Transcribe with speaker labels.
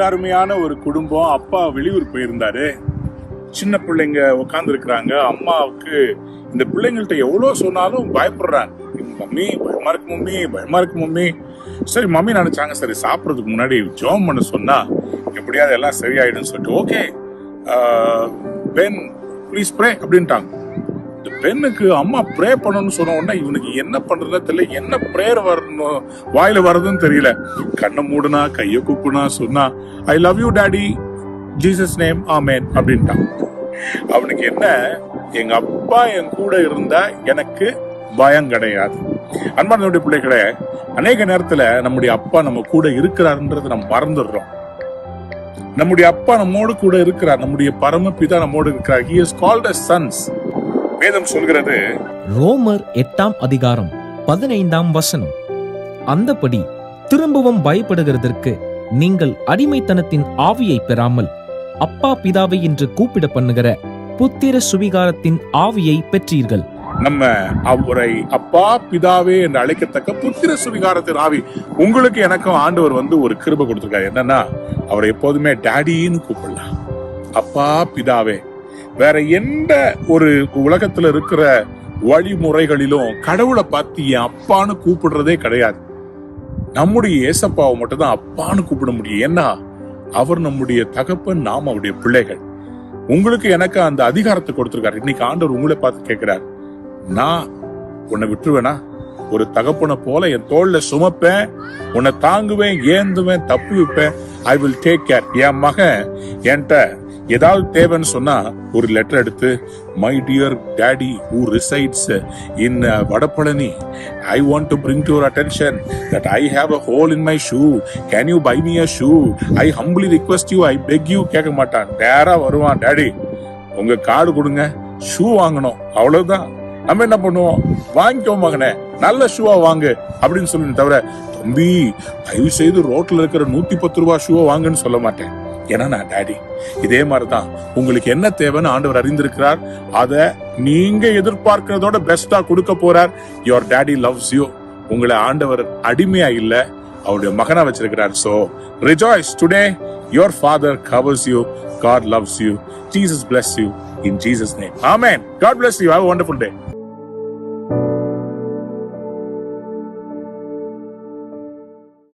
Speaker 1: அருமையான ஒரு குடும்பம். அப்பா வெளியூர் போயிருந்தாரு. சின்ன பிள்ளைங்க உட்கார்ந்து இருக்கிறாங்க. அம்மாவுக்கு இந்த பிள்ளைங்கள்ட்ட எவ்வளவு சொன்னாலும் பயப்படுறாங்க. மம்மி பயமா இருக்கு, மம்மி பயமா இருக்கு, மம்மி. சரி, மம்மி நினைச்சாங்க, சரி சாப்பிடறதுக்கு முன்னாடி ஜெபம் பண்ண சொன்னா எப்படியாவது எல்லாம் சரியாயிடும் சொல்லிட்டு, ஓகே பென் ப்ளீஸ் ப்ரே அப்படின்ட்டாங்க. பெண்ணுக்கு அம்மா ப்ரே பண்ணணும்னு சொன்ன உடனே இவனுக்கு என்ன பண்றதுன்னு தெரியல, என்ன ப்ரேயர் வரணும் வாயில வர்றதுன்னு தெரியல. கண்ணை மூடுனா, கைய கூப்புனா, சொன்னா I love you daddy, Jesus name amen அப்படின்ட்டான். அவனுக்கு என்ன, எங்க அப்பா என் கூட இருந்தா எனக்கு பயம் கிடையாது. அன்பான பிள்ளைகளே, அநேக நேரத்துல நம்முடைய அப்பா நம்ம கூட இருக்கிறாருன்றதை நம்ம மறந்துடுறோம். நம்முடைய அப்பா நம்மோடு கூட இருக்கிறார், நம்முடைய பரமபிதா நம்மோடு இருக்கிறார். He is called as sons. வேதம் சொல்கிறது,
Speaker 2: ரோமர் 8:15 அந்தபடி திரும்பவும் பயப்படுகிறதற்கு நீங்கள் அடிமைத்தனத்தின் ஆவியை பெறாமல் அப்பா பிதாவை என்று கூப்பிட பண்ணுகிற புத்திர சுவிகாரத்தின் ஆவியை பெற்றீர்கள்.
Speaker 1: நம்ம அவரை அப்பா பிதாவே என்று அழைக்கத்தக்க புத்திர சுவிகாரத்தின் ஆவி உங்களுக்கு எனக்கும் ஆண்டவர் ஒரு கிருபை கொடுத்திருக்காரு. என்னன்னா, அவரை எப்போதுமே டாடின்னு கூப்பிடலாம், அப்பா பிதாவே. வேற எந்த ஒரு உலகத்துல இருக்கிற வழிமுறைகளிலும் கடவுளை பார்த்து என் அப்பான்னு கூப்பிடுறதே கிடையாது. நம்முடைய ஏசப்பாவை மட்டும் தான் அப்பான்னு கூப்பிட முடியும். ஏன்னா அவர் நம்முடைய தகப்பன், நாம் அவருடைய பிள்ளைகள். உங்களுக்கு எனக்கு அந்த அதிகாரத்தை கொடுத்திருக்காரு. இன்னைக்கு ஆண்டவர் உங்களை பார்த்து கேட்கிறார், நான் உன்னை விட்டுருவேனா? ஒரு தகப்பனை போல என் தோல்ல சுமப்பேன், உன்னை தாங்குவேன், ஏந்துவேன், தப்பு வைப்பேன். I will take care. என் மகன் என்கிட்ட ஏதாவது தேவைன்னு சொன்னா ஒரு லெட்டர் எடுத்து, my dear daddy who resides in Vadapalani, I want to bring to your attention that I have a hole in my shoe, can you buy me a shoe, I humbly request you, I beg you. கேட்க மாட்டான், நேரா வருவான், daddy உங்க card கொடுங்க, shoe வாங்கணும், அவ்வளவுதான். நம்ம என்ன பண்ணுவோம், வாங்கிக்கோ மகனே, நல்ல ஷூவா வாங்கு அப்படின்னு சொல்லி, தவிர தம்பி தயவு செய்து ரோட்ல இருக்கிற 110 ரூபாய் ஷூவா வாங்குன்னு சொல்ல மாட்டேன். ஏன்னா நான் டாடி. இதே மாதிரிதான் உங்களுக்கு என்ன தேவைன்னு ஆண்டவர் அறிந்திருக்கிறார். அத நீங்க எதிர்பார்க்கிறதோட பெஸ்டா கொடுக்க போறார். Your daddy loves you. உங்களை ஆண்டவர் அடிமையா இல்ல, அவருடைய மகனா வச்சிருக்கிறார். So rejoice today. Your father covers you. God loves you. Jesus bless you in Jesus name. Amen. God bless you. Have a wonderful day.